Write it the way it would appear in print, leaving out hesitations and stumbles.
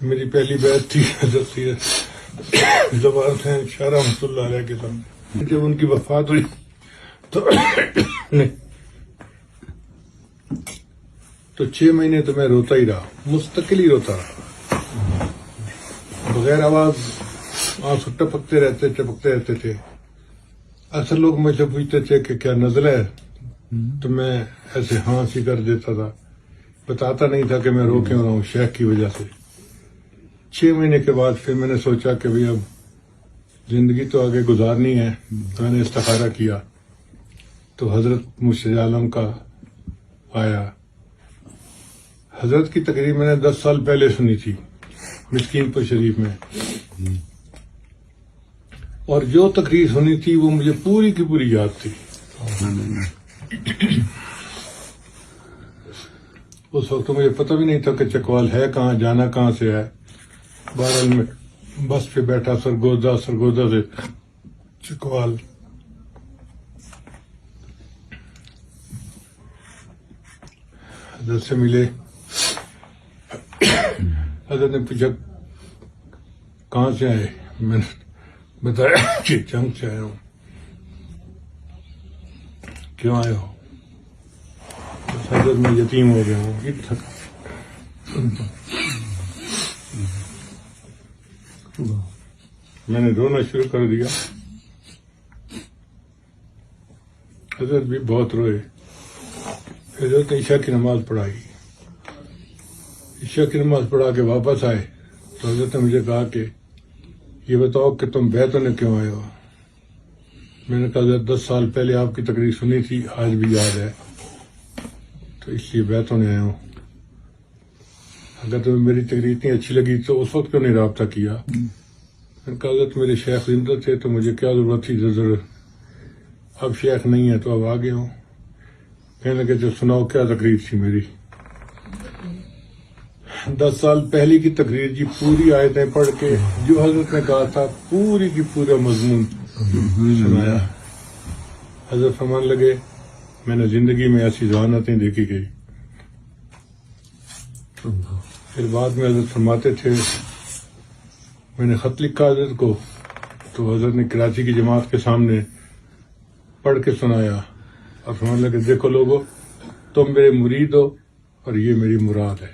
میری پہلی بیعت تھی حضرت سید زبار حسین شاہ رحمۃ اللہ علیہ کے سامنے. جب ان کی وفات ہوئی تو 6 مہینے تو میں روتا ہی رہا, مستقل ہی روتا رہا, بغیر آواز آنسو ٹپکتے رہتے تھے. اکثر لوگ مجھ سے پوچھتے تھے کہ کیا نزلہ ہے, تو میں ایسے ہاں سی کر دیتا تھا, بتاتا نہیں تھا کہ میں رو کیوں رہا ہوں, شیخ کی وجہ سے. 6 مہینے کے بعد پھر میں نے سوچا کہ بھئی اب زندگی تو آگے گزارنی ہے, تو میں نے استخارہ کیا تو حضرت مرشد عالم کا آیا. حضرت کی تقریر میں نے 10 سال پہلے سنی تھی مسکین پور شریف میں, اور جو تقریر سنی تھی وہ مجھے پوری کی پوری یاد تھی. اس وقت مجھے پتہ بھی نہیں تھا کہ چکوال ہے کہاں, جانا کہاں سے ہے. بہرحال میں بس پہ بیٹھا سرگودا سے چکوال. حضرت سے ملے. حضرت نے پوچھا کہاں سے آئے, میں نے بتایا کہ جنگ سے آیا ہوں. کیوں آئے ہو؟ حضرت میں یتیم ہو گیا ہوں. میں نے رونا شروع کر دیا. حضرت بھی بہت روئے. حضرت نے عشاء کی نماز پڑھائی. عشاء کی نماز پڑھا کے واپس آئے تو حضرت نے مجھے کہا کہ یہ بتاؤ کہ تم بیت ہونے کیوں آئے ہو؟ میں نے کہا حضرت 10 سال پہلے آپ کی تقریر سنی تھی, آج بھی یاد ہے, تو اس لیے بیت ہونے آیا ہوں. اگر تمہیں میری تقریر اتنی اچھی لگی تو اس وقت کیوں نہیں رابطہ کیا؟ میں نے کہا حضرت میرے شیخ زندہ تھے تو مجھے کیا ضرورت تھی, اب شیخ نہیں ہے تو اب آ گیا ہوں. کہنے لگے جو سناؤ کیا تقریر تھی میری. 10 سال پہلے کی تقریر جی, پوری آیتیں پڑھ کے جو حضرت نے کہا تھا پوری کی پورا مضمون سنایا. حضرت فرمان لگے میں نے زندگی میں ایسی ذہانتیں دیکھی گئی. پھر بعد میں حضرت فرماتے تھے میں نے خط لکھا حضرت کو, تو حضرت نے کراچی کی جماعت کے سامنے پڑھ کے سنایا اور فرمانے لگے دیکھو لوگو, تم میرے مرید ہو اور یہ میری مراد ہے.